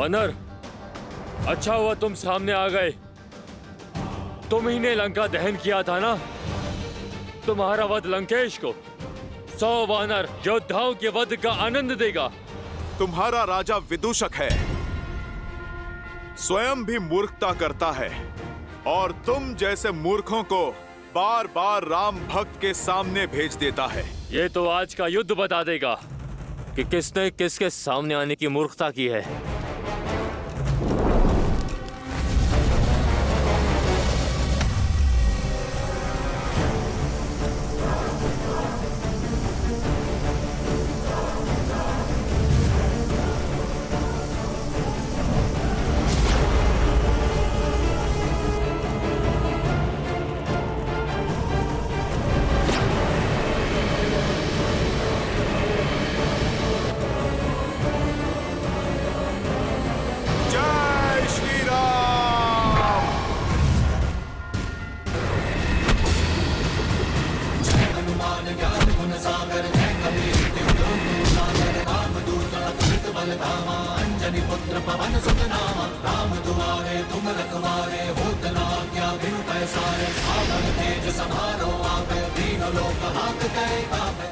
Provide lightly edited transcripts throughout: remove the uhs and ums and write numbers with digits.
वानर, अच्छा हुआ तुम सामने आ गए। तुम ही ने लंका दहन किया था ना? तुम्हारा वध लंकेश को 100 वानर योद्धाओं के वध का आनंद देगा। तुम्हारा राजा विदूषक है, स्वयं भी मूर्खता करता है और तुम जैसे मूर्खों को बार बार राम भक्त के सामने भेज देता है। ये तो आज का युद्ध बता देगा कि किसने किसके सामने आने की मूर्खता की है।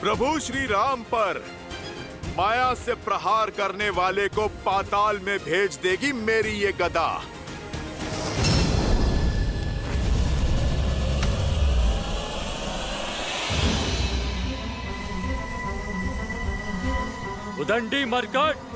प्रभु श्री राम पर माया से प्रहार करने वाले को पाताल में भेज देगी मेरी ये गदा। उदंडी मरकट,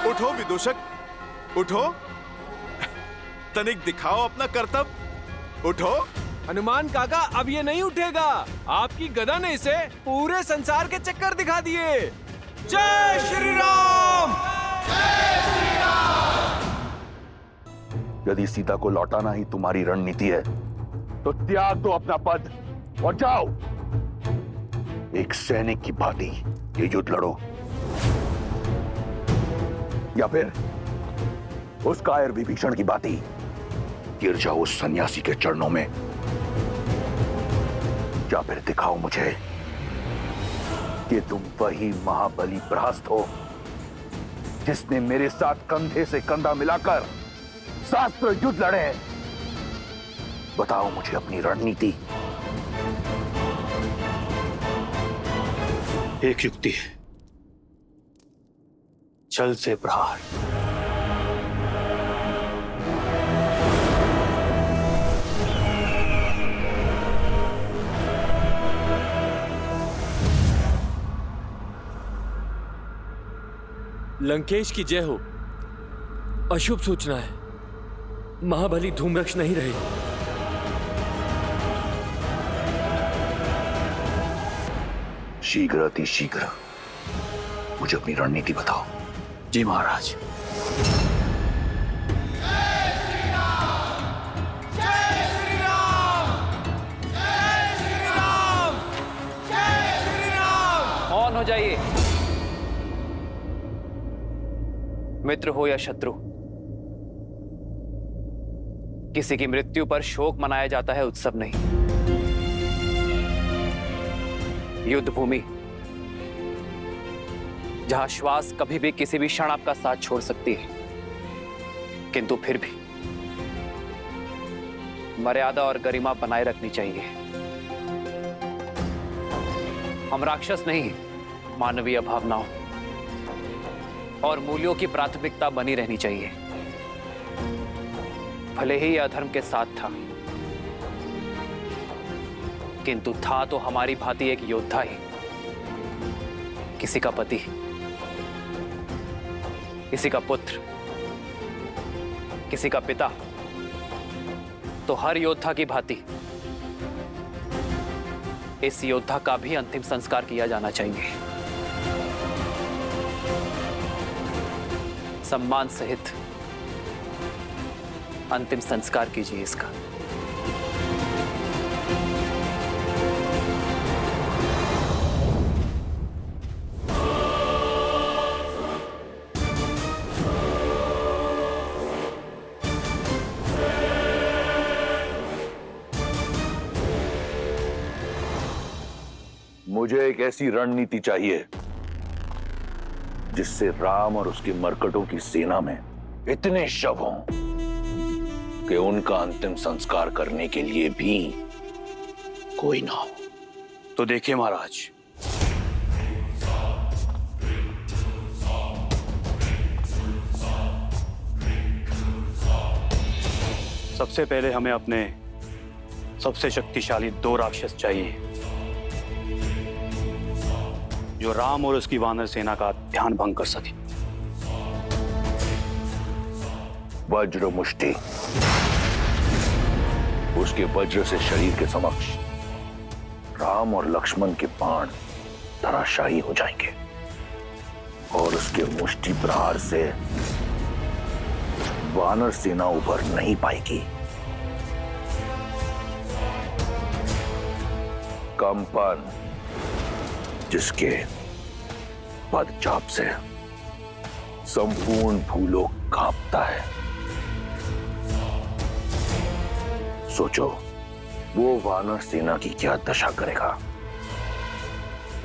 उठो विदूषक, उठो, तनिक दिखाओ अपना कर्तव्य। उठो। हनुमान काका, अब ये नहीं उठेगा। आपकी गदा ने इसे पूरे संसार के चक्कर दिखा दिए। जय श्री राम! जय श्री राम! यदि सीता को लौटाना ही तुम्हारी रणनीति है तो त्याग दो अपना पद और जाओ, एक सैनिक की भांति ये युद्ध लड़ो, या फिर उस कायर विभीषण की भांति गिर जाओ उस सन्यासी के चरणों में, या फिर दिखाओ मुझे कि तुम वही महाबली प्रहस्त हो जिसने मेरे साथ कंधे से कंधा मिलाकर शास्त्र युद्ध लड़े। बताओ मुझे अपनी रणनीति। एक युक्ति है, छल से प्रहार। लंकेश की जय हो। अशुभ सूचना है, महाबली धूम्रक्ष नहीं रहे। शीघ्र अति शीघ्र मुझे अपनी रणनीति बताओ। जी महाराज। मौन हो जाइए। मित्र हो या शत्रु, किसी की मृत्यु पर शोक मनाया जाता है, उत्सव नहीं। युद्ध भूमि जहां श्वास कभी भी किसी भी क्षण आपका साथ छोड़ सकती है, किंतु फिर भी मर्यादा और गरिमा बनाए रखनी चाहिए। हम राक्षस नहीं, मानवीय भावनाओं और मूल्यों की प्राथमिकता बनी रहनी चाहिए। भले ही यह अधर्म के साथ था, किंतु था तो हमारी भांति एक योद्धा ही, किसी का पति, किसी का पुत्र, किसी का पिता। तो हर योद्धा की भांति इस योद्धा का भी अंतिम संस्कार किया जाना चाहिए। सम्मान सहित अंतिम संस्कार कीजिए इसका। मुझे एक ऐसी रणनीति चाहिए जिससे राम और उसके मरकटों की सेना में इतने शव हों कि उनका अंतिम संस्कार करने के लिए भी कोई ना हो। तो देखिए महाराज, सबसे पहले हमें अपने सबसे शक्तिशाली 2 राक्षस चाहिए जो राम और उसकी वानर सेना का ध्यान भंग कर सके। वज्र मुष्टि, उसके वज्र से शरीर के समक्ष राम और लक्ष्मण के बाण धराशायी हो जाएंगे और उसके मुष्टि प्रहार से वानर सेना उभर नहीं पाएगी। कंपन, जिसके पदचाप से संपूर्ण भूलोक कांपता है। सोचो वो वानर सेना की क्या दशा करेगा।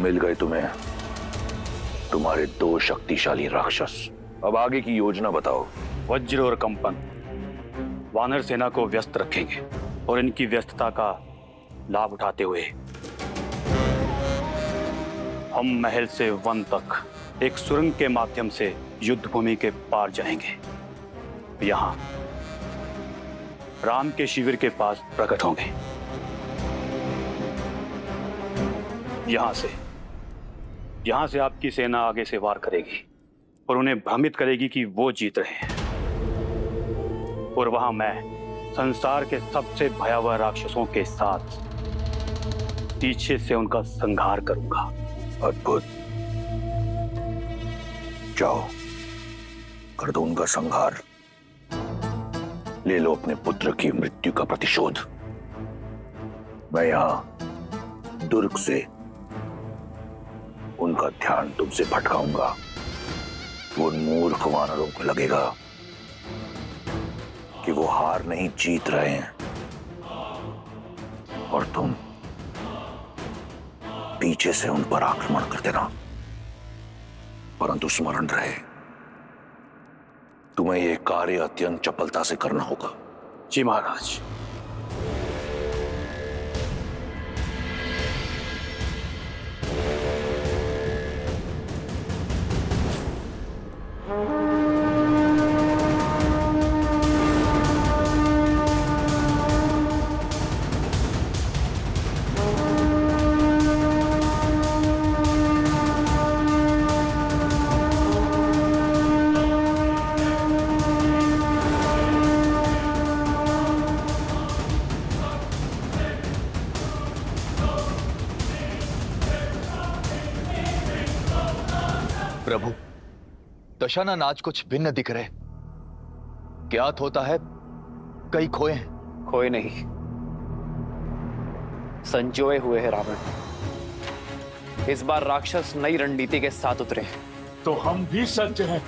मिल गए तुम्हें तुम्हारे 2 शक्तिशाली राक्षस। अब आगे की योजना बताओ। वज्र और कंपन वानर सेना को व्यस्त रखेंगे और इनकी व्यस्तता का लाभ उठाते हुए हम महल से वन तक एक सुरंग के माध्यम से युद्ध भूमि के पार जाएंगे। यहां राम के शिविर के पास प्रकट होंगे। यहां से आपकी सेना आगे से वार करेगी और उन्हें भ्रमित करेगी कि वो जीत रहे हैं। और वहां मैं संसार के सबसे भयावह राक्षसों के साथ पीछे से उनका संहार करूंगा। अद्भुत, जाओ कर दो उनका संहार। ले लो अपने पुत्र की मृत्यु का प्रतिशोध। मैं यहां दुर्ग से उनका ध्यान तुमसे भटकाऊंगा। वो मूर्ख वानरों को लगेगा कि वो हार नहीं जीत रहे हैं और तुम पीछे से उन पर आक्रमण कर देना। परंतु स्मरण रहे, तुम्हें यह कार्य अत्यंत चपलता से करना होगा। जी महाराज। प्रभु, दशाना नाच कुछ भिन्न दिख रहे। ज्ञात होता है कई खोए हैं। खोए नहीं, संजोए हुए हैं रावण। इस बार राक्षस नई रणनीति के साथ उतरे हैं। तो हम भी सज्ज हैं।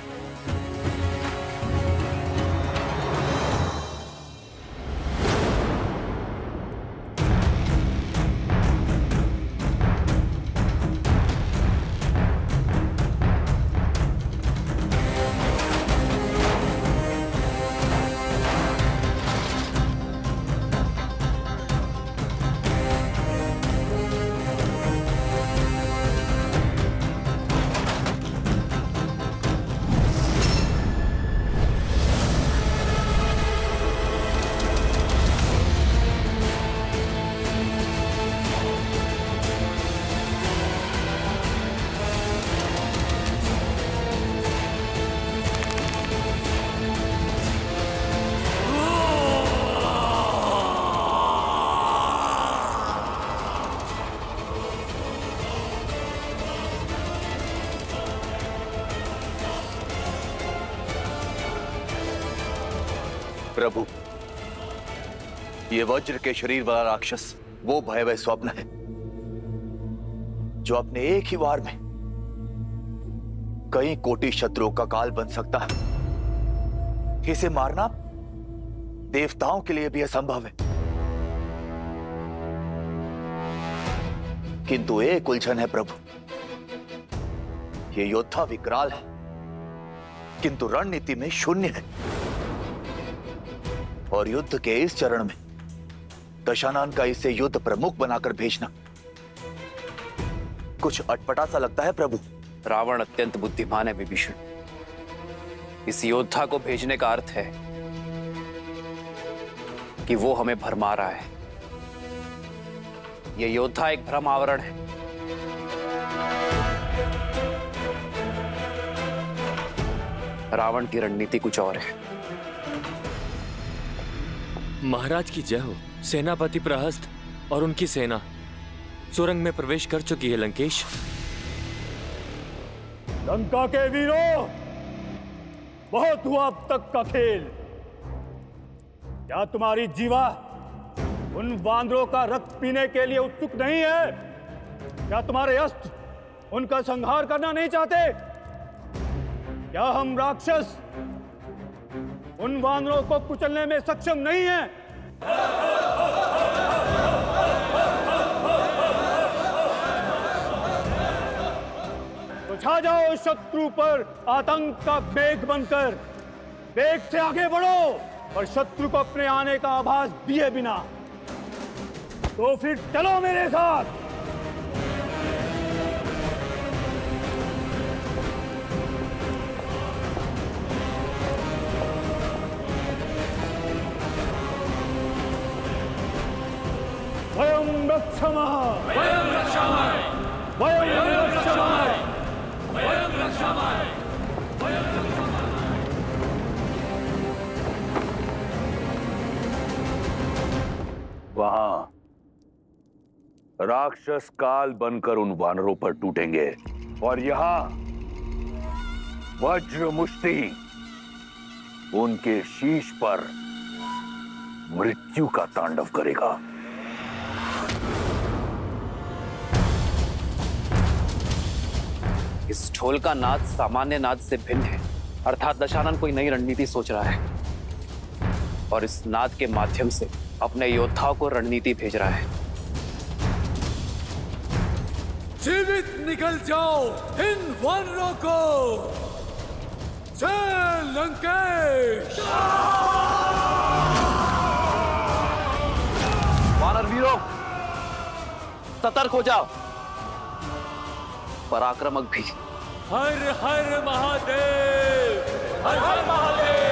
प्रभु, ये वज्र के शरीर वाला राक्षस वो भयावह स्वप्न है जो अपने एक ही वार में कई कोटि शत्रुओं का काल बन सकता है। इसे मारना देवताओं के लिए भी असंभव है। किंतु एक उलझन है प्रभु, ये योद्धा विकराल है किंतु रणनीति में शून्य है। और युद्ध के इस चरण में दशानन का इसे युद्ध प्रमुख बनाकर भेजना कुछ अटपटा सा लगता है प्रभु। रावण अत्यंत बुद्धिमान है विभीषण। इस योद्धा को भेजने का अर्थ है कि वो हमें भरमा रहा है। यह योद्धा एक भ्रम आवरण है। रावण की रणनीति कुछ और है। महाराज की जय हो। सेनापति प्रहस्त और उनकी सेना सुरंग में प्रवेश कर चुकी है। लंकेश, लंका के वीरों, बहुत हुआ अब तक का खेल। क्या तुम्हारी जीवा उन वानरों का रक्त पीने के लिए उत्सुक नहीं है? क्या तुम्हारे अस्त्र उनका संहार करना नहीं चाहते? क्या हम राक्षस उन वानरों को कुचलने में सक्षम नहीं हैं? तो छा जाओ शत्रु पर आतंक का मेघ बनकर। वेग से आगे बढ़ो और शत्रु को अपने आने का आभास दिए बिना। तो फिर चलो मेरे साथ। वयं रक्षामः, वयं रक्षामः, वयं रक्षामः, वयं रक्षामः, वयं रक्षामः। वहां राक्षस काल बनकर उन वानरों पर टूटेंगे और यहां वज्र मुष्टि उनके शीश पर मृत्यु का तांडव करेगा। इस ढोल का नाद सामान्य नाद से भिन्न है। अर्थात दशानन कोई नई रणनीति सोच रहा है और इस नाद के माध्यम से अपने योद्धाओं को रणनीति भेज रहा है। जीवित निकल जाओ इन वानरों को। जय लंकेश। वानर वीरों, सतर्क हो जाओ। पराक्रमक भी। हर हर महादेव, हर हर महादेव।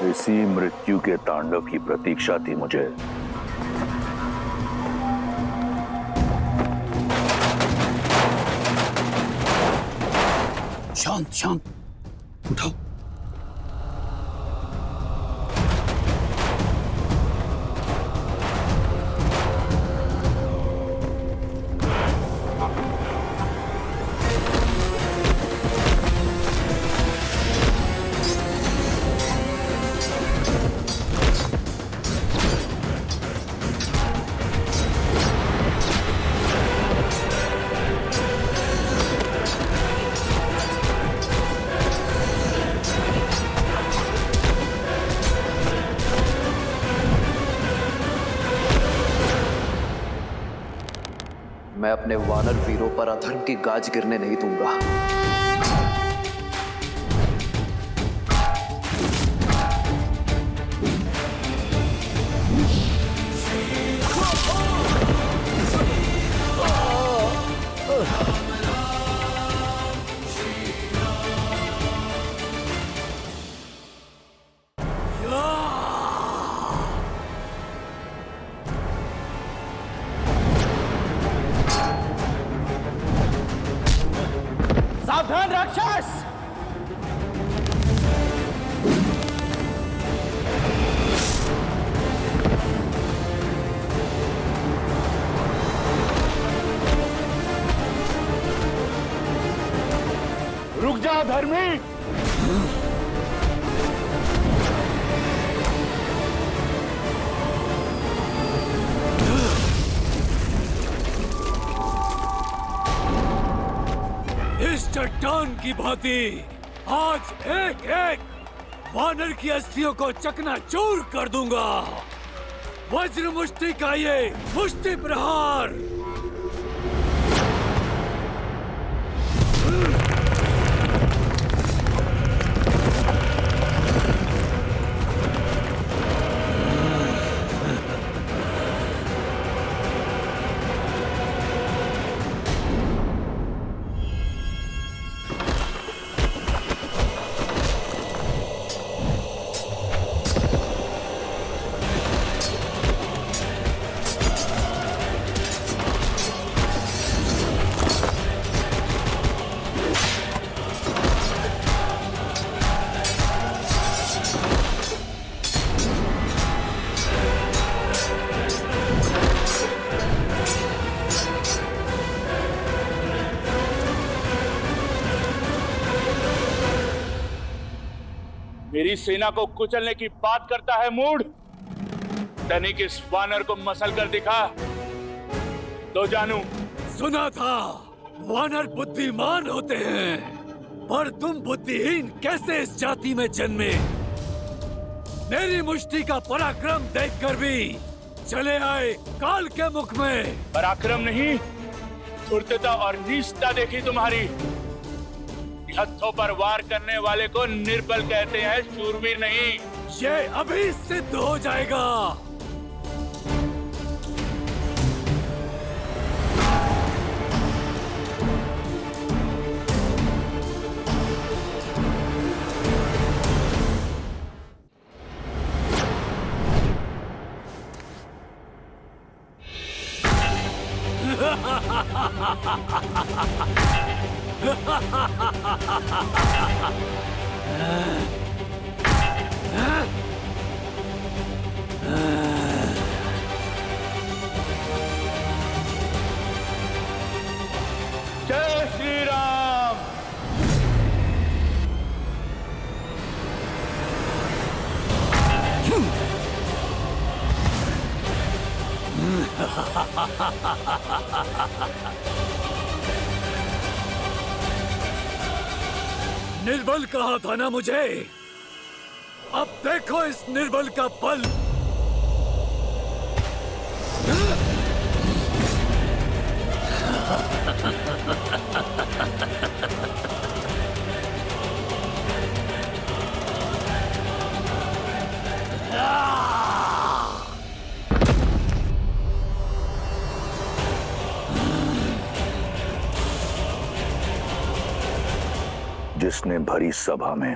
इसी मृत्यु के तांडव की प्रतीक्षा थी मुझे। शांत शांत, उठाओ। मैं अपने वानर वीरों पर अधर्म की गाज गिरने नहीं दूंगा। सावधान राक्षस! रुक जा धर्मी। इस चट्टान की भांति आज एक एक वानर की अस्थियों को चकनाचूर कर दूंगा। वज्र मुष्टि का ये मुष्टि प्रहार। मेरी सेना को कुचलने की बात करता है मूढ़। तनिक इस वानर को मसल कर दिखा तो जानू। सुना था वानर बुद्धिमान होते हैं, पर तुम बुद्धिहीन कैसे इस जाति में जन्मे? मेरी मुष्टि का पराक्रम देखकर भी चले आए काल के मुख में। पराक्रम नहीं, धूर्तता और नीचता देखी तुम्हारी। हथों पर वार करने वाले को निर्बल कहते हैं, शूरवीर नहीं। ये अभी सिद्ध हो जाएगा। जय श्री राम। निर्बल कहा था ना मुझे? अब देखो इस निर्बल का बल। जिसने भरी सभा में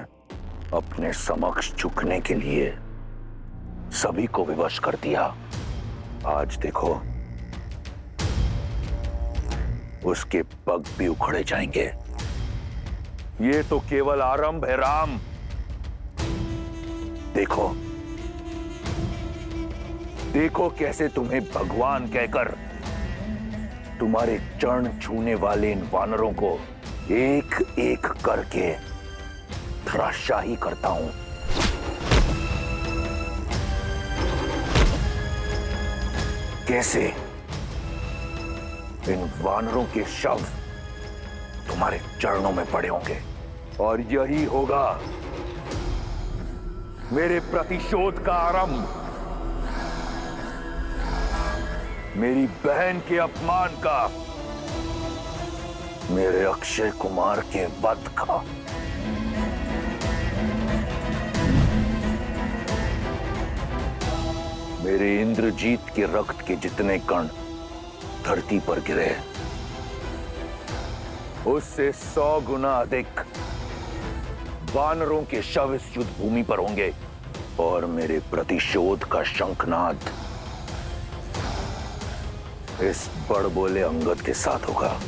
अपने समक्ष झुकने के लिए सभी को विवश कर दिया, आज देखो उसके पग भी उखड़े जाएंगे। ये तो केवल आरंभ है राम। देखो देखो कैसे तुम्हें भगवान कहकर तुम्हारे चरण छूने वाले इन वानरों को एक एक करके धराशाही करता हूं। कैसे इन वानरों के शव तुम्हारे चरणों में पड़े होंगे, और यही होगा मेरे प्रतिशोध का आरंभ, मेरी बहन के अपमान का मेरे अक्षय कुमार के वध का। मेरे इंद्रजीत के रक्त के जितने कण धरती पर गिरे, उससे 100 गुना अधिक वानरों के शव इस युद्ध भूमि पर होंगे और मेरे प्रतिशोध का शंखनाद इस बड़बोले अंगद के साथ होगा।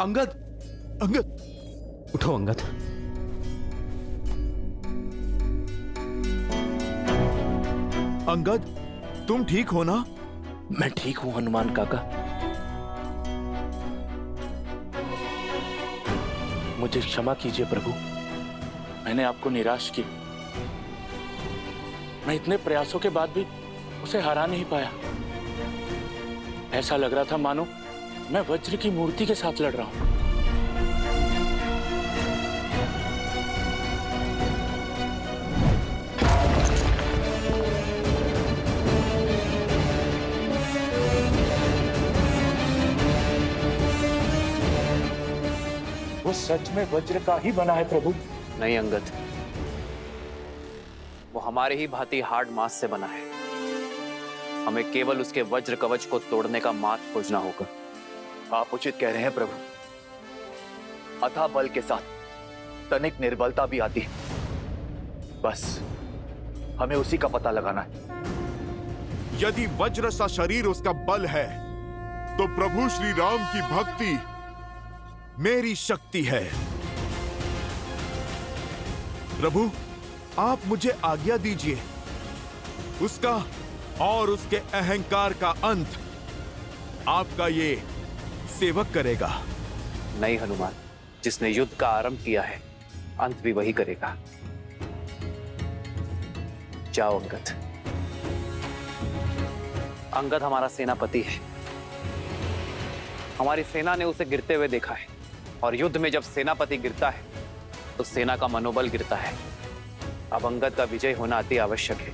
अंगद, अंगद, उठो अंगद। अंगद, तुम ठीक हो ना? मैं ठीक हूं हनुमान काका। मुझे क्षमा कीजिए प्रभु, मैंने आपको निराश किया। मैं इतने प्रयासों के बाद भी उसे हरा नहीं पाया। ऐसा लग रहा था मानो मैं वज्र की मूर्ति के साथ लड़ रहा हूं। वो सच में वज्र का ही बना है प्रभु? नहीं अंगद, वो हमारे ही भांति हार्ड मास से बना है। हमें केवल उसके वज्र कवच को तोड़ने का मार्ग खोजना होगा। आप उचित कह रहे हैं प्रभु। अथाह बल के साथ तनिक निर्बलता भी आती है। बस हमें उसी का पता लगाना है। यदि वज्र सा शरीर उसका बल है, तो प्रभु श्री राम की भक्ति मेरी शक्ति है। प्रभु, आप मुझे आज्ञा दीजिए। उसका और उसके अहंकार का अंत आपका ये सेवक करेगा। नहीं हनुमान, जिसने युद्ध का आरंभ किया है, अंत भी वही करेगा। जाओ अंगद। अंगद हमारा सेनापति है। हमारी सेना ने उसे गिरते हुए देखा है, और युद्ध में जब सेनापति गिरता है तो सेना का मनोबल गिरता है। अब अंगद का विजय होना अति आवश्यक है,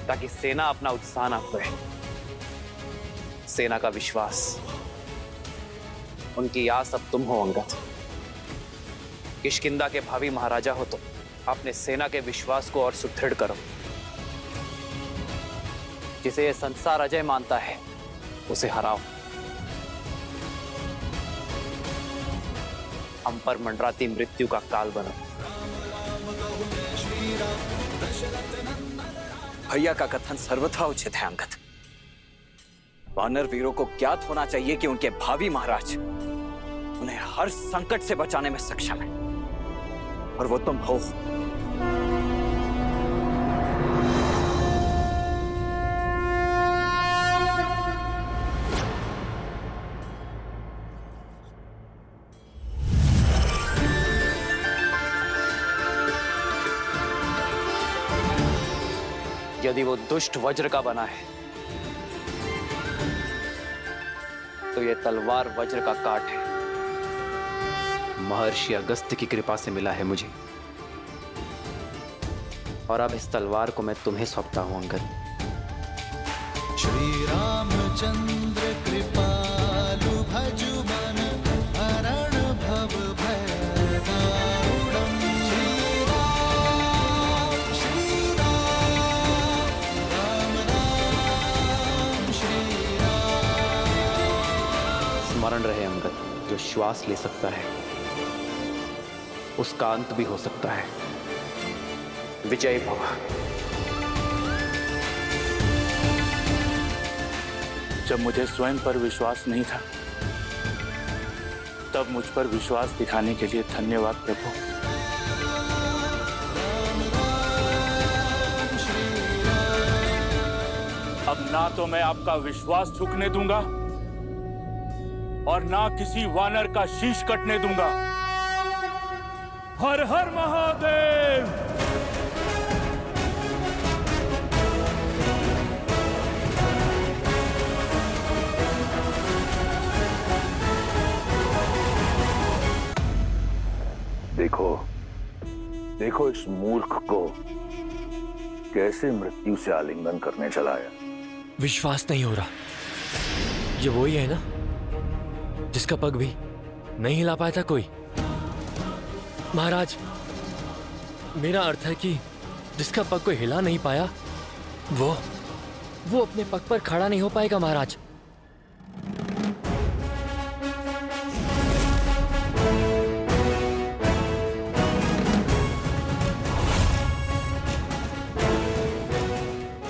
ताकि सेना अपना उत्साह ना खोए। सेना का विश्वास, उनकी आस अब तुम हो अंगद। किष्किंधा के भावी महाराजा हो तो अपने सेना के विश्वास को और सुदृढ़ करो। जिसे यह संसार अजय मानता है, उसे हराओ। हम पर मंडराती मृत्यु का काल बनो। भैया का कथन सर्वथा उचित है अंगद। वानर वीरों को ज्ञात होना चाहिए कि उनके भावी महाराज उन्हें हर संकट से बचाने में सक्षम है, और वो तुम हो। यदि वो दुष्ट वज्र का बना है, तो यह तलवार वज्र का काट है। महर्षि अगस्त्य की कृपा से मिला है मुझे, और अब इस तलवार को मैं तुम्हें सौंपता हूं अंगद। श्री रामचंद्र कृपालु भजु मन हरण भव भय दारुणम्। श्री राम, राम राम, श्री राम। स्मरण रहे अंगद, जो श्वास ले सकता है उसका अंत भी हो सकता है। विजय भव। जब मुझे स्वयं पर विश्वास नहीं था, तब मुझ पर विश्वास दिखाने के लिए धन्यवाद प्रभु। अब ना तो मैं आपका विश्वास झुकने दूंगा, और ना किसी वानर का शीश कटने दूंगा। हर हर महादेव। देखो इस मूर्ख को कैसे मृत्यु से आलिंगन करने चलाया। विश्वास नहीं हो रहा, ये वही है ना जिसका पग भी नहीं हिला पाया था कोई। महाराज, मेरा अर्थ है कि जिसका पग कोई हिला नहीं पाया वो अपने पग पर खड़ा नहीं हो पाएगा महाराज।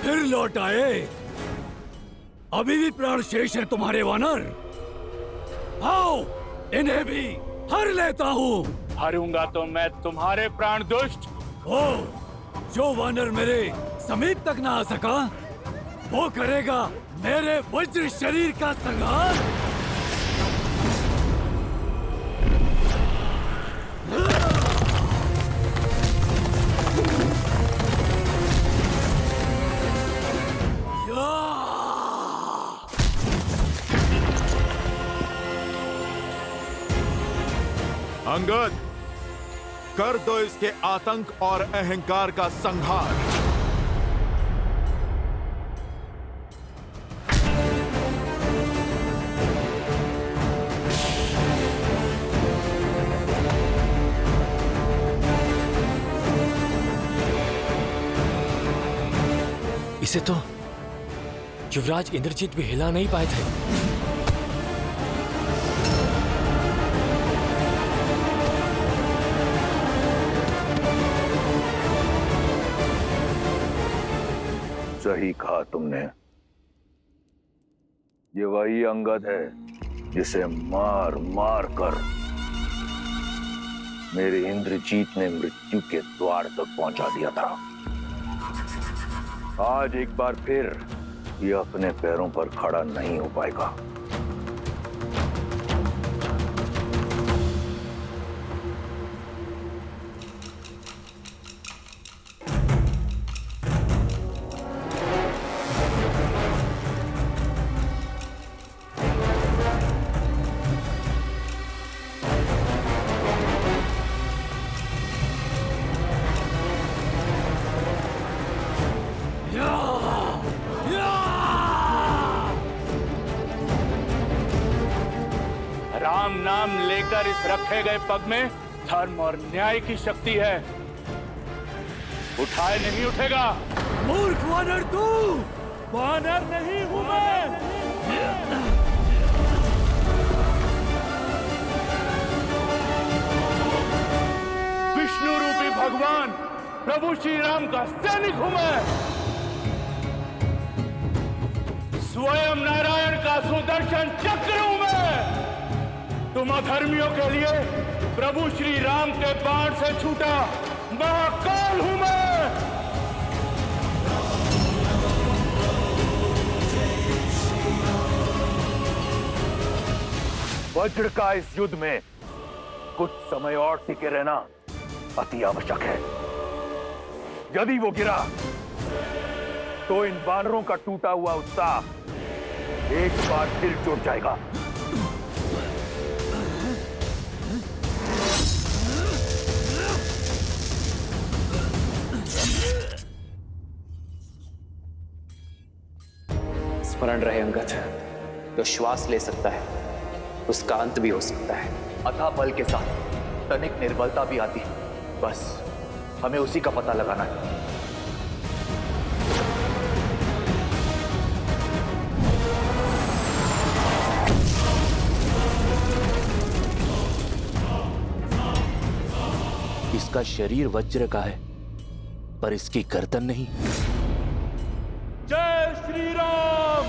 फिर लौट आए। अभी भी प्राण शेष है तुम्हारे वानर। आओ, इन्हें भी हर लेता हूँ। हरूंगा तो मैं तुम्हारे प्राण दुष्ट। ओ, जो वानर मेरे समीप तक ना आ सका वो करेगा मेरे वज्र शरीर का संहार। अंगद, कर दो इसके आतंक और अहंकार का संहार। इसे तो युवराज इंद्रजीत भी हिला नहीं पाए थे। सही कहा तुमने, ये वही अंगद है जिसे मार मार कर मेरे इंद्रजीत ने मृत्यु के द्वार तक पहुंचा दिया था। आज एक बार फिर ये अपने पैरों पर खड़ा नहीं हो पाएगा। राम नाम लेकर इस रखे गए पग में धर्म और न्याय की शक्ति है। उठाए नहीं उठेगा। मूर्ख वानर तू! वानर नहीं हूं मैं। विष्णु रूपी भगवान प्रभु श्री राम का सैनिक हूं मैं। स्वयं नारायण का सुदर्शन चक्र हूं मैं। तुम अधर्मियों के लिए प्रभु श्री राम के बाण से छूटा महाकाल हूं मैं। वज्र का इस युद्ध में कुछ समय और टिके रहना अति आवश्यक है। यदि वो गिरा तो इन वानरों का टूटा हुआ उत्साह एक बार फिर जुट जाएगा। स्मरण रहे अंगद, जो श्वास ले सकता है उसका अंत भी हो सकता है। अथाह बल के साथ तनिक निर्बलता भी आती है। बस हमें उसी का पता लगाना है। इसका शरीर वज्र का है पर इसकी गर्दन नहीं। जय श्री राम।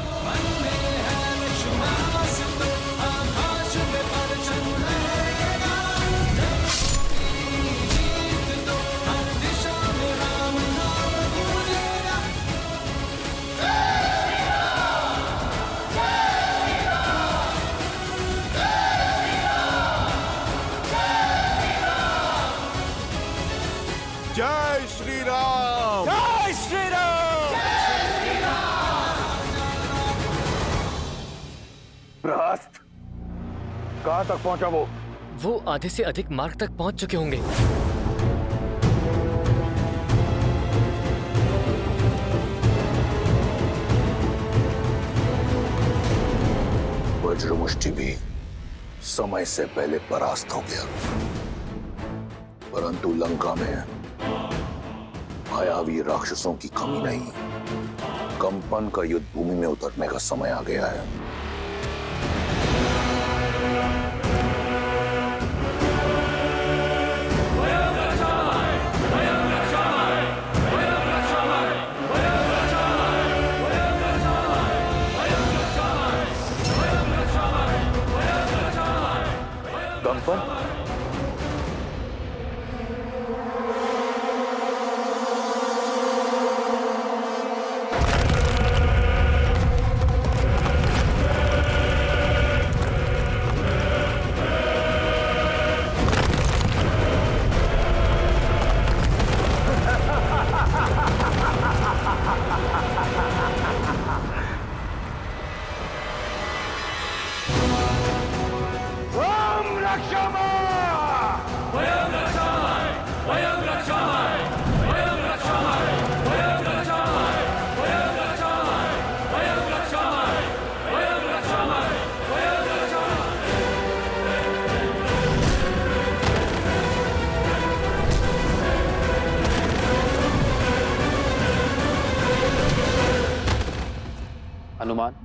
जय श्री राम। जय श्री राम। प्रहस्त, कहां तक पहुंचा वो? वो आधे से अधिक मार्ग तक पहुंच चुके होंगे। वज्रमुष्टि भी समय से पहले परास्त हो गया, परंतु लंका में मायावी राक्षसों की कमी नहीं। कंपन का युद्ध भूमि में उतरने का समय आ गया है। कंपन, हनुमान,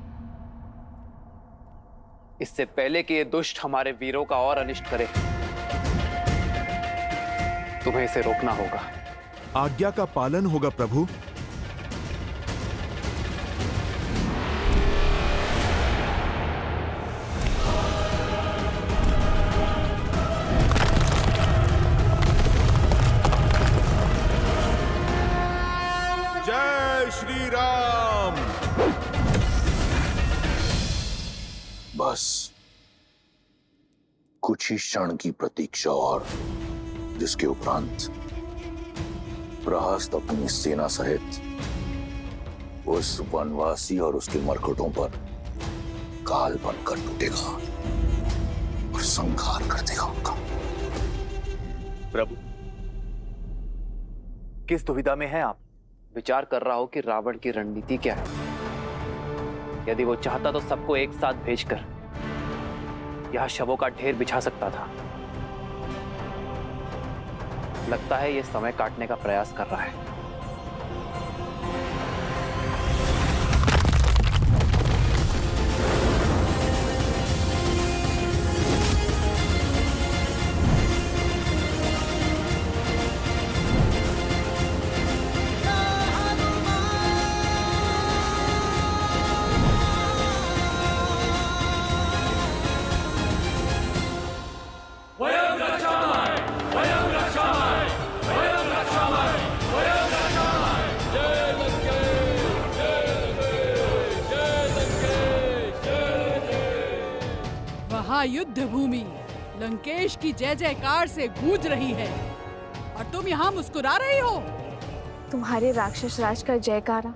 इससे पहले कि ये दुष्ट हमारे वीरों का और अनिष्ट करे, तुम्हें इसे रोकना होगा। आज्ञा का पालन होगा प्रभु। जय श्री राम। बस कुछ ही क्षण की प्रतीक्षा और, जिसके उपरांत प्रहस्त अपनी सेना सहित उस वनवासी और उसके मरकटों पर काल बनकर टूटेगा और संहार कर देगा उनका। प्रभु, किस दुविधा में हैं आप? विचार कर रहा हो कि रावण की रणनीति क्या है। यदि वो चाहता तो सबको एक साथ भेजकर यहां शवों का ढेर बिछा सकता था। लगता है ये समय काटने का प्रयास कर रहा है। युद्ध भूमि लंकेश की जय जयकार से गूंज रही है और तुम यहाँ मुस्कुरा रही हो। तुम्हारे राक्षस राज का जयकारा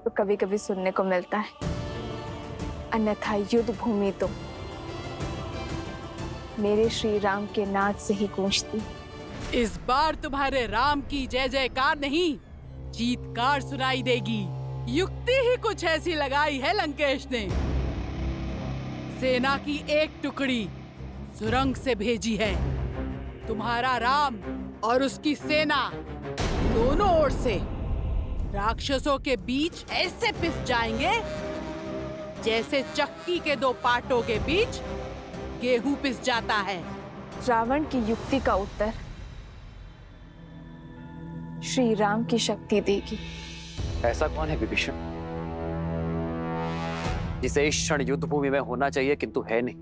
तो कभी कभी सुनने को मिलता है, अन्यथा युद्ध भूमि तो मेरे श्री राम के नाद से ही गूंजती। इस बार तुम्हारे राम की जय जयकार नहीं, जीतकार सुनाई देगी। युक्ति ही कुछ ऐसी लगाई है लंकेश ने। सेना की एक टुकड़ी सुरंग से भेजी है। तुम्हारा राम और उसकी सेना दोनों ओर से राक्षसों के बीच ऐसे पिस जाएंगे जैसे चक्की के दो पाटों के बीच गेहूं पिस जाता है। रावण की युक्ति का उत्तर श्री राम की शक्ति देगी। ऐसा कौन है विभीषण जिसे इस क्षण युद्ध भूमि में होना चाहिए किंतु है नहीं?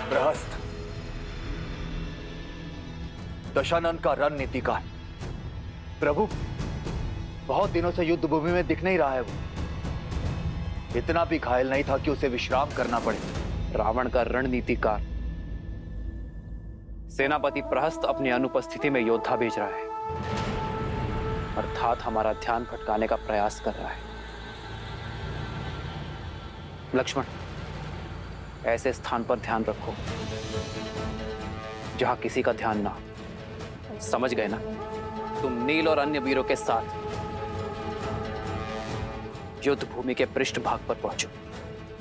प्रहस्त दशानन का रणनीतिकार। प्रभु, बहुत दिनों से युद्ध भूमि में दिख नहीं रहा है वो। इतना भी घायल नहीं था कि उसे विश्राम करना पड़े। रावण का रणनीतिकार सेनापति प्रहस्त अपनी अनुपस्थिति में योद्धा भेज रहा है, अर्थात हमारा ध्यान भटकाने का प्रयास कर रहा है। लक्ष्मण, ऐसे स्थान पर ध्यान रखो जहां किसी का ध्यान ना हो। समझ गए ना? तुम नील और अन्य वीरों के साथ युद्ध भूमि के पृष्ठभाग पर पहुंचो।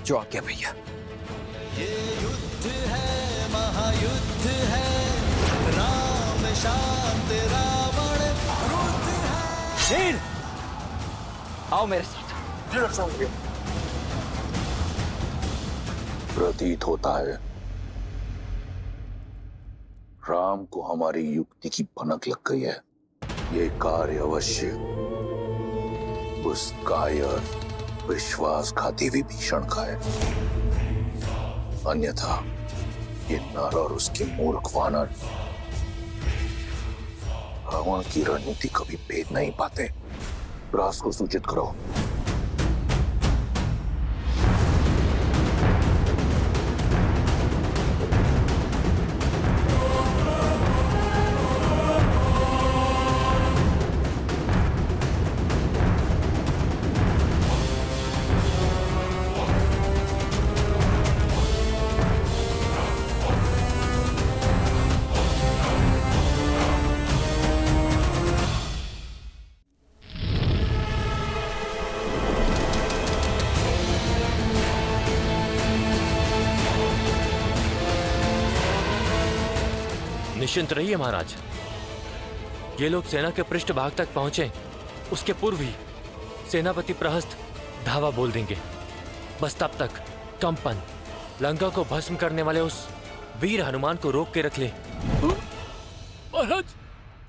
जो आज्ञा भैया। ये युद्ध है, महायुद्ध है, राम शांत रावण क्रुद्ध है। नील, आओ मेरे साथ। प्रतीत होता है राम को हमारी युक्ति की भनक लग गई है। ये कार्य अवश्य उस कायर विश्वासघाती विभीषण का है, अन्यथा ये नर और उसके मूर्ख वानर रावण की रणनीति कभी भेद नहीं पाते। रास को सूचित करो। निश्चिंत रहिए महाराज, ये लोग सेना के पृष्ठभाग तक पहुंचे उसके पूर्व ही सेनापति प्रहस्त धावा बोल देंगे। बस तब तक कंपन लंका को भस्म करने वाले उस वीर हनुमान को रोक के रख ले।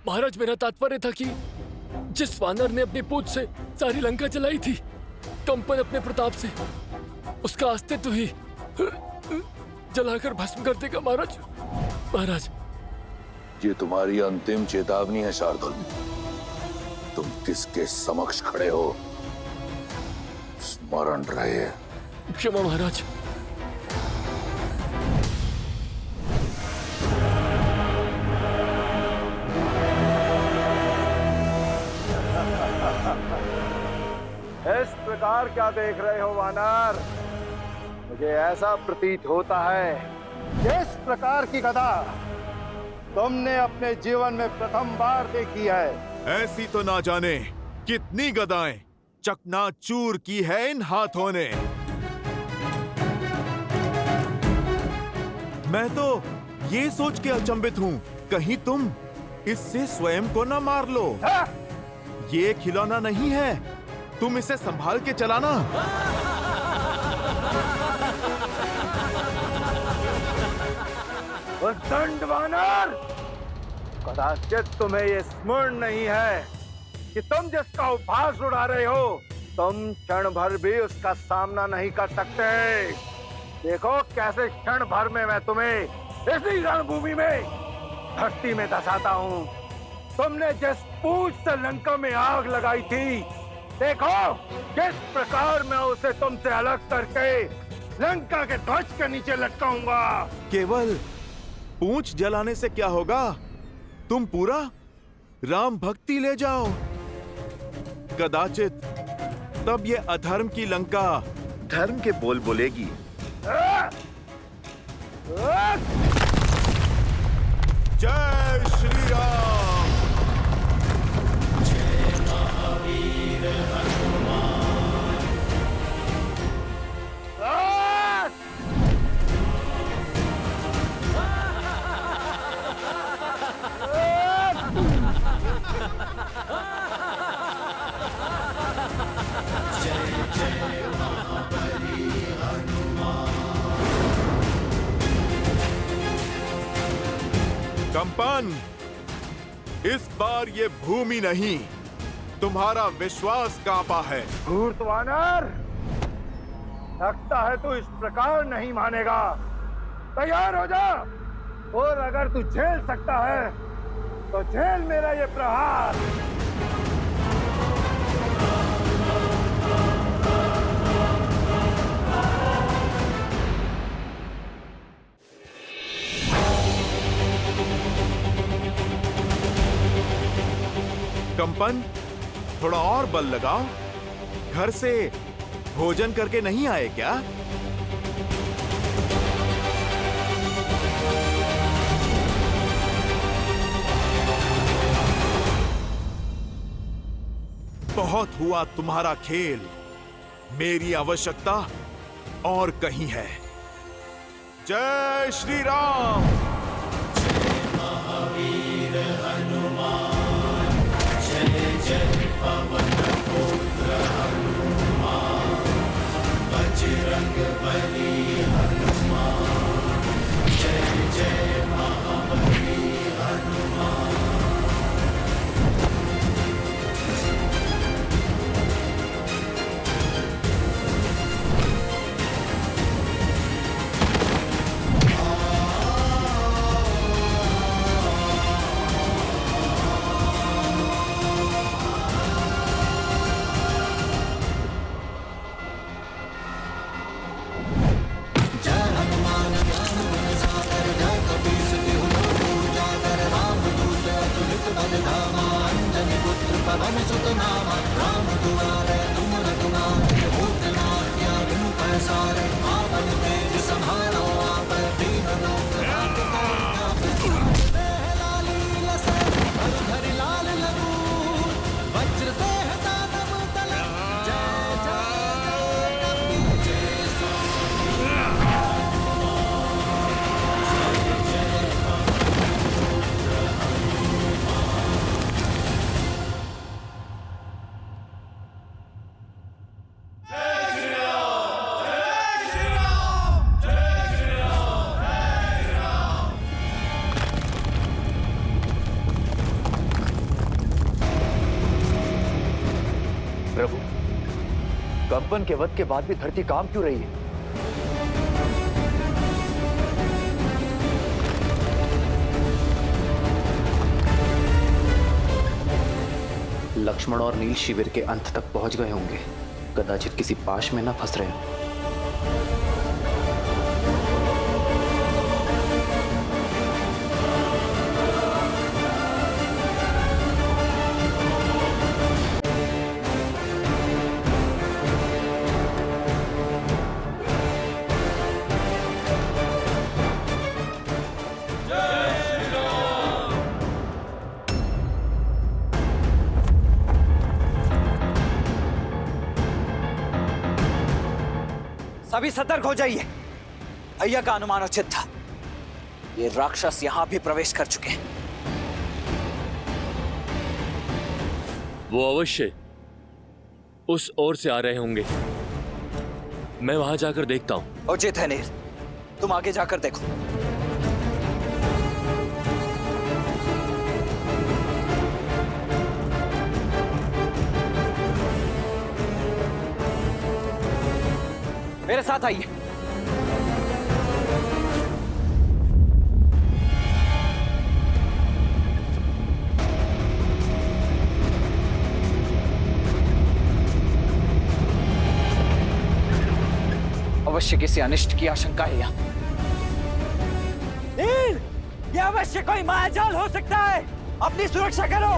महाराज मेरा तात्पर्य था कि जिस वानर ने अपनी पूंछ से सारी लंका जलाई थी, कंपन अपने प्रताप से उसका अस्तित्व ही जलाकर भस्म कर देगा। महाराज ये तुम्हारी अंतिम चेतावनी है शार्दुल। तुम किसके समक्ष खड़े हो स्मरण रहे। क्षमा महाराज। इस प्रकार क्या देख रहे हो वानर? मुझे ऐसा प्रतीत होता है इस प्रकार की गदा तुमने अपने जीवन में प्रथम बार देखी है। ऐसी तो ना जाने कितनी गदाएं चकनाचूर की है इन हाथों ने। मैं तो ये सोच के अचंभित हूँ, कहीं तुम इससे स्वयं को न मार लो। ये खिलौना नहीं है, तुम इसे संभाल के चलाना। दंड वानर, कदाचित तुम्हें ये स्मरण नहीं है कि तुम जिसका उपहास उड़ा रहे हो, तुम क्षण भर भी उसका सामना नहीं कर सकते। देखो कैसे क्षण भर में मैं तुम्हें इसी रणभूमि में धरती में धसाता हूँ। तुमने जिस पूंछ से लंका में आग लगाई थी, देखो किस प्रकार मैं उसे तुमसे अलग करके लंका के ध्वज के नीचे लटकाऊंगा। केवल पूंछ जलाने से क्या होगा, तुम पूरा राम भक्ति ले जाओ। कदाचित तब ये अधर्म की लंका धर्म के बोल बोलेगी। जय श्री राम। जय महावीर हनुमान। कंपन, इस बार ये भूमि नहीं, तुम्हारा विश्वास कांपा है। धूर्त वानर, लगता है तू इस प्रकार नहीं मानेगा। तैयार हो जा, और अगर तू झेल सकता है तो झेल मेरा ये प्रहार। कंपन, थोड़ा और बल लगाओ। घर से भोजन करके नहीं आए क्या? बहुत हुआ तुम्हारा खेल। मेरी आवश्यकता और कहीं है। जय श्री राम। महावीर हनुमान, जय जय पवन पुत्र हनुमान, बजरंग बली हनुमान, जय जय महाबली हनुमान। प्रभु, कंपन के वध के बाद भी धरती काम क्यों रही है? लक्ष्मण और नील शिविर के अंत तक पहुंच गए होंगे। कदाचित किसी पाश में ना फंस रहे हो। सभी सतर्क हो जाइए। भैया का अनुमान उचित था। ये राक्षस यहां भी प्रवेश कर चुके हैं। वो अवश्य उस ओर से आ रहे होंगे। मैं वहां जाकर देखता हूं। उचित है नील, तुम आगे जाकर देखो। मेरे साथ आइए। अवश्य किसी अनिष्ट की आशंका है यहाँ। नील, ये अवश्य कोई मायाजाल हो सकता है। अपनी सुरक्षा करो।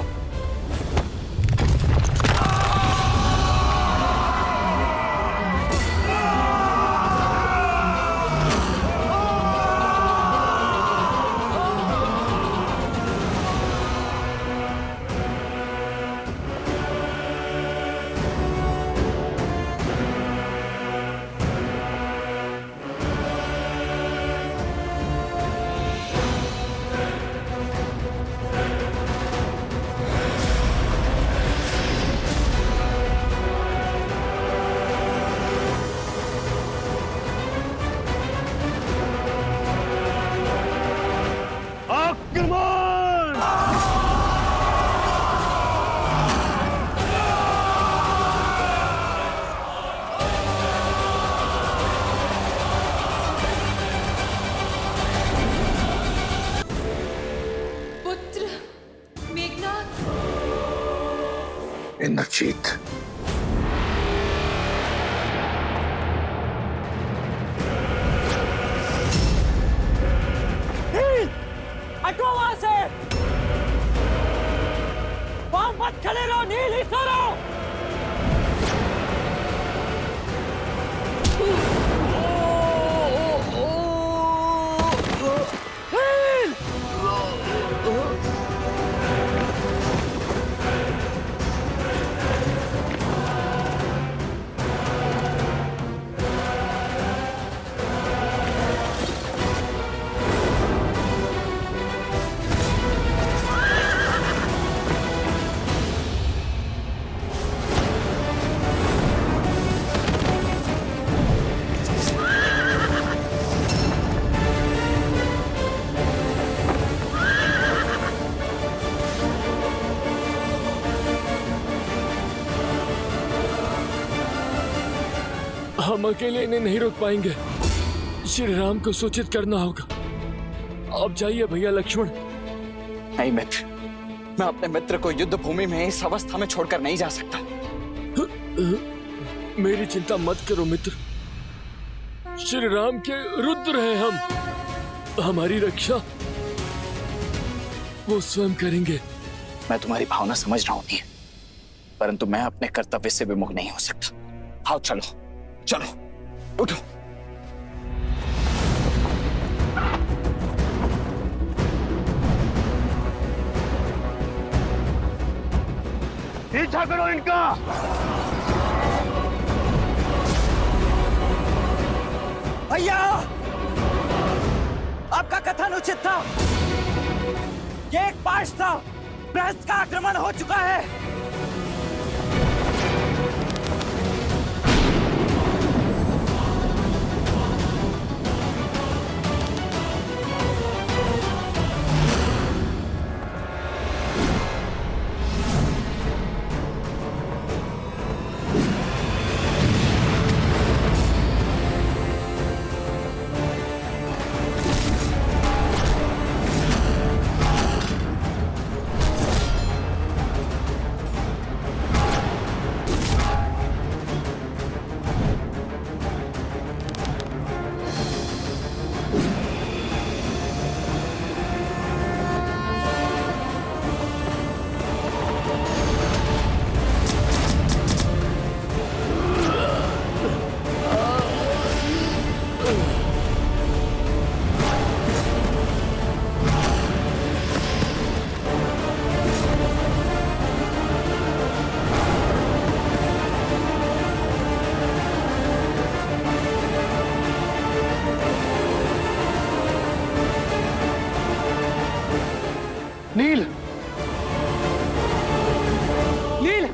इंद्रजीत, हटो वहां से। वहां मत खड़े रहो नील, ही सो रहो। नील! हम अकेले इन्हें नहीं रोक पाएंगे। श्री राम को सूचित करना होगा। आप जाइए भैया लक्ष्मण। नहीं मित्र, मैं अपने मित्र को युद्ध भूमि में इस अवस्था में छोड़कर नहीं जा सकता। मेरी चिंता मत करो मित्र, श्री राम के रुद्र हैं हम। हमारी रक्षा वो स्वयं करेंगे। मैं तुम्हारी भावना समझ रहा हूं नील, परंतु मैं अपने कर्तव्य से विमुख नहीं हो सकता। आओ चलो चलो, उठो। पीछा करो इनका। भैया, आपका कथन उचित था। ये एक पाश था। बृहस्पति का आक्रमण हो चुका है। नील, नील,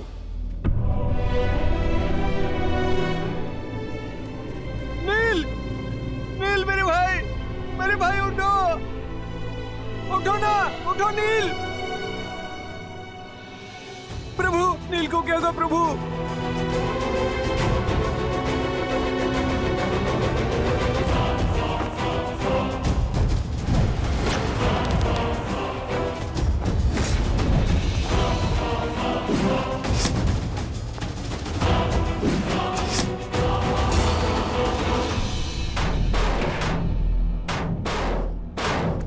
नील, नील मेरे भाई उठो, उठो ना, उठो नील। प्रभु, नील को क्या हुआ प्रभु?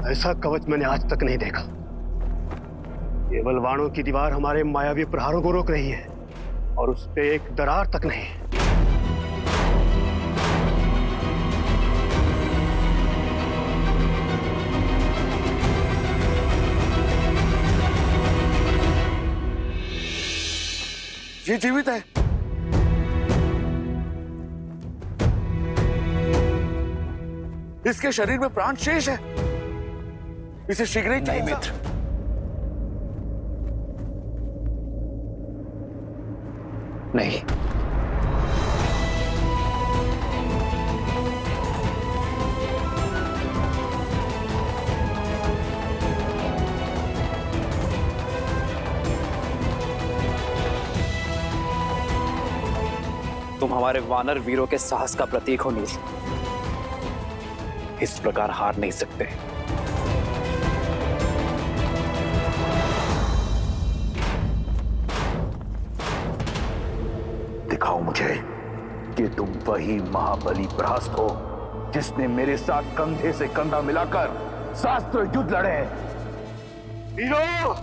ऐसा कवच मैंने आज तक नहीं देखा। केवल वाणों की दीवार हमारे मायावी प्रहारों को रोक रही है और उस पे एक दरार तक नहीं। ये जीवित है। इसके शरीर में प्राण शेष है। इसे शीघ्र ही नहीं मित्र, नहीं। तुम हमारे वानर वीरों के साहस का प्रतीक हो नील। इस प्रकार हार नहीं सकते। दिखाओ मुझे कि तुम वही महाबली बृहस्पति हो जिसने मेरे साथ कंधे से कंधा मिलाकर शास्त्र युद्ध लड़े। वीरों,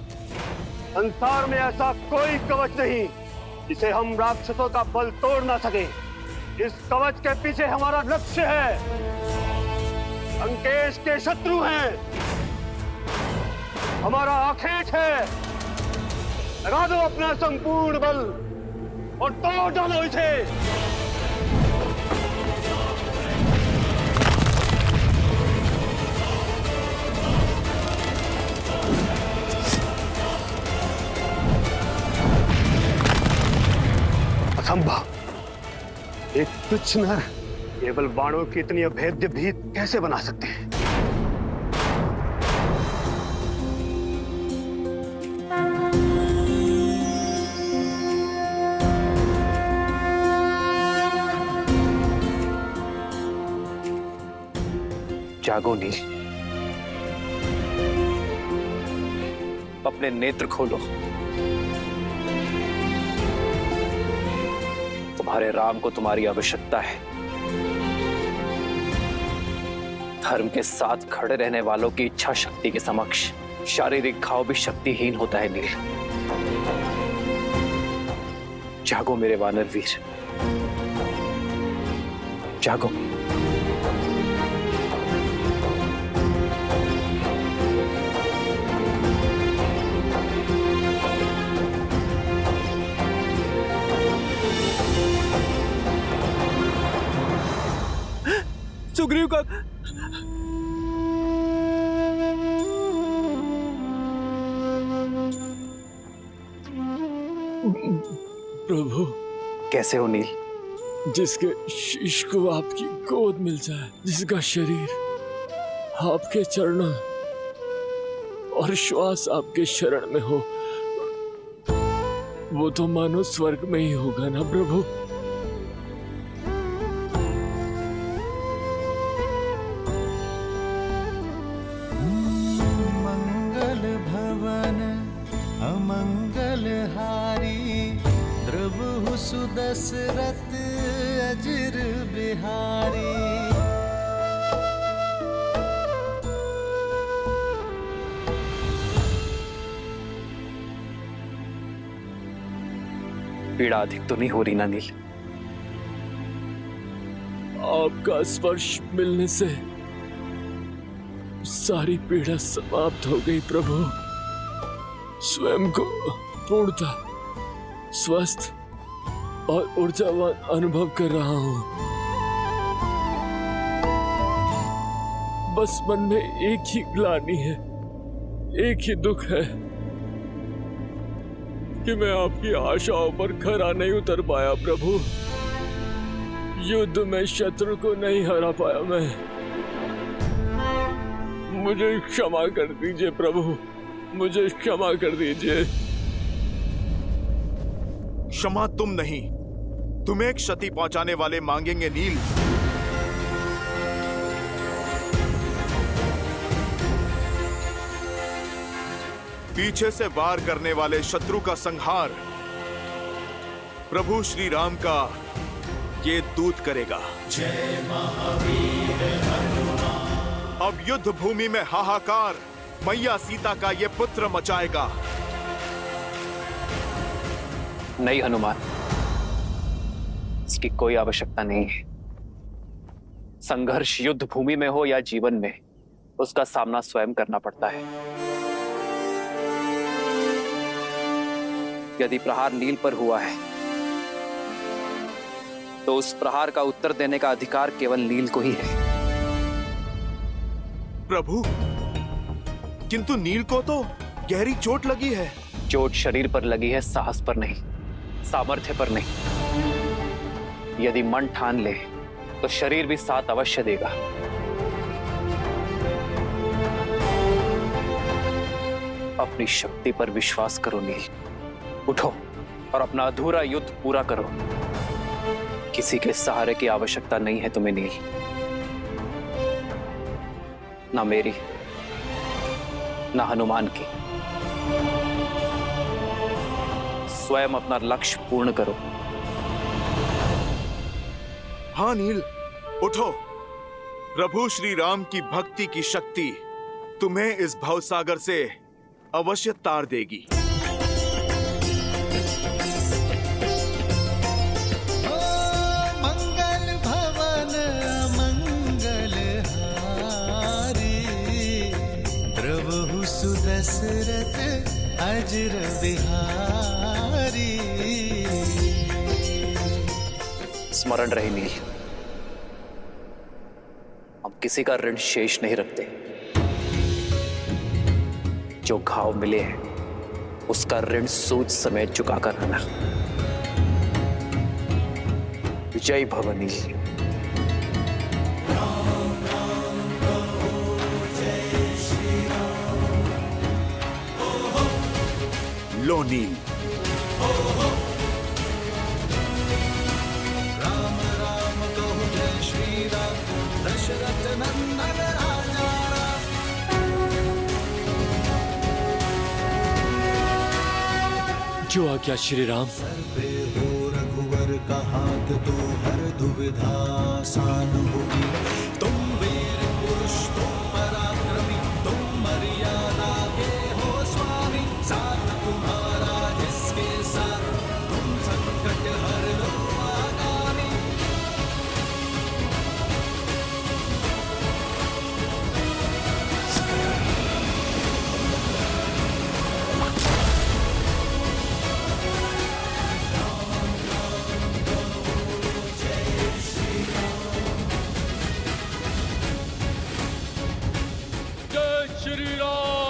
संसार में ऐसा कोई कवच नहीं जिसे हम राक्षसों का बल तोड़ ना सके। इस कवच के पीछे हमारा लक्ष्य है। लंकेश के शत्रु हैं, हमारा आखेट है। लगा दो अपना संपूर्ण बल और तोड़ डालो इसे। असंभव। एक तुच्छ नर केवल बाणों की इतनी अभेद्य भीत कैसे बना सकते हैं? जागो नील, अपने नेत्र खोलो। तुम्हारे राम को तुम्हारी आवश्यकता है। धर्म के साथ खड़े रहने वालों की इच्छा शक्ति के समक्ष शारीरिक घाव भी शक्तिहीन होता है नील। जागो मेरे वानर वीर, जागो। सुग्रीव का प्रभु, कैसे हो नील? जिसके शीश को आपकी गोद मिल जाए, जिसका शरीर आपके चरणों और श्वास आपके शरण में हो, वो तो मानो स्वर्ग में ही होगा ना प्रभु। मंगल भवन अमंगल हारी, द्रवहु सुदशरथ अजिर बिहारी। पीड़ा अधिक तो नहीं हो रही ना नील? आपका स्पर्श मिलने से सारी पीड़ा समाप्त हो गई प्रभु। स्वयं को पूर्णता स्वस्थ और ऊर्जावान अनुभव कर रहा हूं। बस मन में एक ही ग्लानि है, एक ही दुख है कि मैं आपकी आशाओं पर खरा नहीं उतर पाया प्रभु। युद्ध में शत्रु को नहीं हरा पाया मैं। मुझे क्षमा कर दीजिए प्रभु, मुझे क्षमा कर दीजिए। क्षमा तुम नहीं, तुम्हें क्षति पहुंचाने वाले मांगेंगे नील। पीछे से वार करने वाले शत्रु का संहार प्रभु श्री राम का ये दूत करेगा। जय महावीर हनुमान। अब युद्ध भूमि में हाहाकार मैया सीता का ये पुत्र मचाएगा। नहीं हनुमान, इसकी कोई आवश्यकता नहीं है। संघर्ष युद्ध भूमि में हो या जीवन में, उसका सामना स्वयं करना पड़ता है। यदि प्रहार नील पर हुआ है तो उस प्रहार का उत्तर देने का अधिकार केवल नील को ही है। प्रभु, किंतु नील को तो गहरी चोट लगी है। चोट शरीर पर लगी है, साहस पर नहीं, सामर्थ्य पर नहीं। यदि मन ठान ले तो शरीर भी साथ अवश्य देगा। अपनी शक्ति पर विश्वास करो नील। उठो और अपना अधूरा युद्ध पूरा करो। किसी के सहारे की आवश्यकता नहीं है तुम्हें नील, ना मेरी ना हनुमान की। स्वयं अपना लक्ष्य पूर्ण करो। हाँ नील, उठो। प्रभु श्री राम की भक्ति की शक्ति तुम्हें इस भवसागर से अवश्य तार देगी। मंगल भवन अमंगल हारी, द्रवहु सुदशरथ अजिर बिहारी। स्मरण रहे नील, हम किसी का ऋण शेष नहीं रखते। जो घाव मिले हैं उसका ऋण सूद समेत चुका कर आना। जय भव नील। लो नील। राम राम कहो जय श्री राम, दशरथ नंदन राजा। जो आज्ञा श्री राम। सर पे हो रघुवर का हाथ तो हर दुविधा आसान होगी। तुम वीर पुरुष, तुम पराक्रमी, तुम मर्यादा के हो स्वामी। साथ तुम्हारा जिसके साथ, तुम संकट हर लो आगामी। जय श्री राम।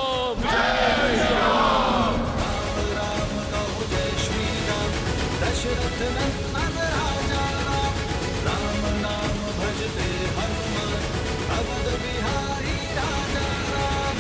दशरथ नंदन राजा राम, राम नाम भजते हनुमान। अवध बिहारी राजा राम।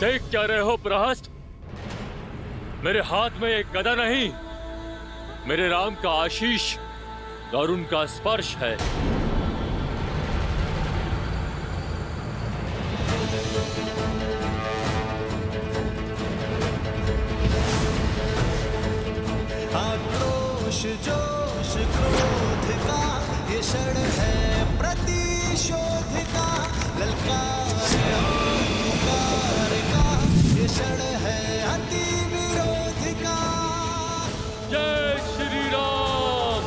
देख क्या रहे हो प्रहस्त? मेरे हाथ में एक गदा नहीं, मेरे राम का आशीष और उनका स्पर्श है। आक्रोश जोश क्रोध का ये क्षण है प्रतिशोध का। ललकार अहंकार का ये क्षण है अति विरोध का। जय श्री राम।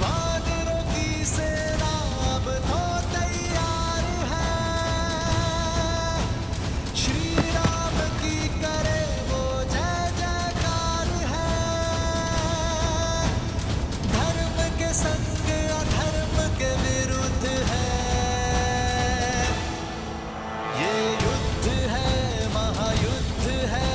वानरों की सेना अब तो तैयार है। श्री राम की करे वो जय जयकार है। धर्म के संग अधर्म के विरुद्ध है। ये युद्ध है, महायुद्ध है।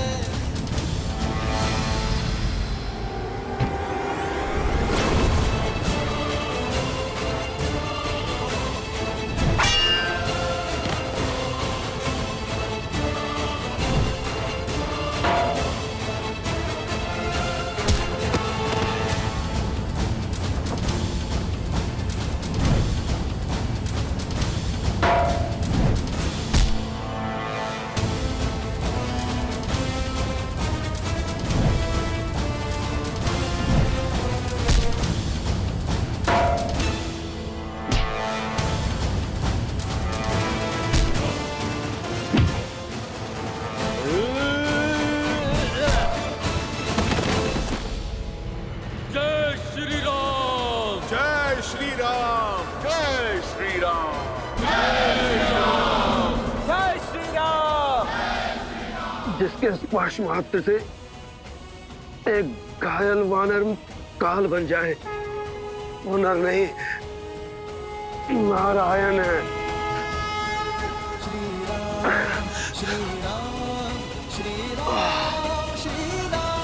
जय श्री राम। जय श्री राम। जय श्री राम। जय श्री राम। जिसके स्पर्श मात्र से एक घायल वानर काल बन जाए, वो नर नहीं, नारायण है। श्री राम, श्री राम, श्री राम, श्री राम।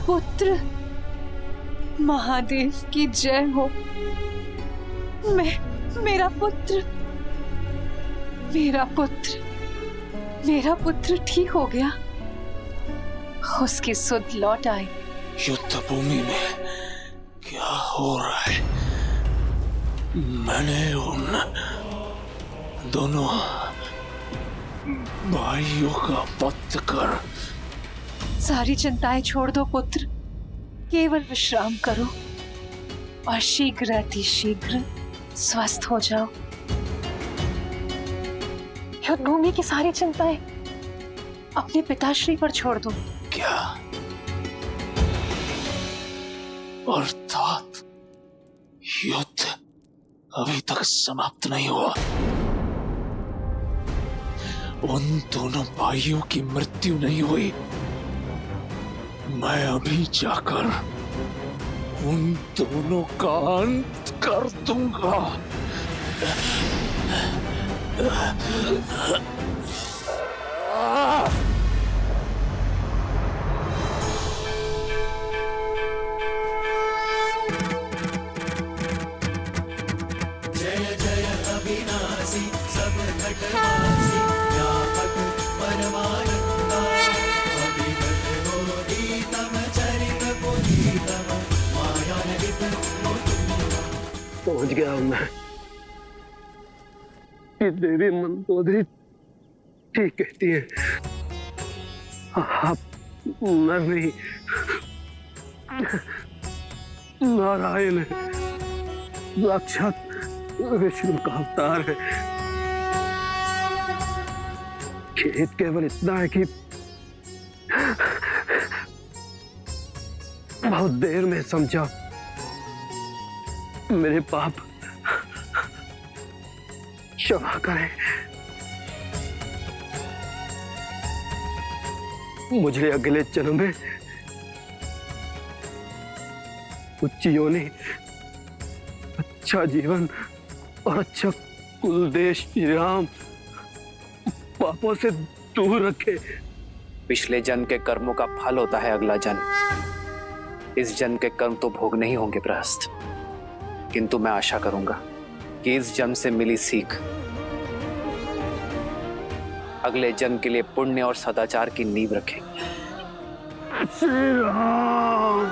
पुत्र, महादेव की जय हो। मेरा पुत्र, मेरा पुत्र ठीक हो गया। उसकी सुध लौट आई। युद्ध भूमि में क्या हो रहा है? मैंने उन दोनों भाइयों का वध कर। सारी चिंताएं छोड़ दो पुत्र, केवल विश्राम करो और शीघ्र अतिशीघ्र स्वस्थ हो जाओ। युद्ध भूमि की सारी चिंताएं अपने पिताश्री पर छोड़ दो। क्या? अर्थात युद्ध अभी तक समाप्त नहीं हुआ? उन दोनों भाइयों की मृत्यु नहीं हुई, मैं अभी जाकर उन दोनों का अंत कर दूंगा। जय जय अविनाशी सब घटवासी व्यापक परमानंदा अभिगत बोधितम चरित बोधितम मायानगित पहुंच गया हूं मैं। ये देवी मंदोदरी ठीक कहती है, आप मर नहीं, नारायण है, साक्षात विष्णु का अवतार है। खेद केवल इतना है कि बहुत देर में समझा। मेरे पाप क्षमा करें। मुझे अगले जन्म में उच्च योनि, अच्छा जीवन और अच्छा कुल देश श्री राम पापों से दूर रखे। पिछले जन्म के कर्मों का फल होता है अगला जन्म। इस जन्म के कर्म तो भोगने ही होंगे प्रहस्त, किंतु मैं आशा करूंगा कि इस जन्म से मिली सीख अगले जन्म के लिए पुण्य और सदाचार की नींव रखेगी। श्री राम।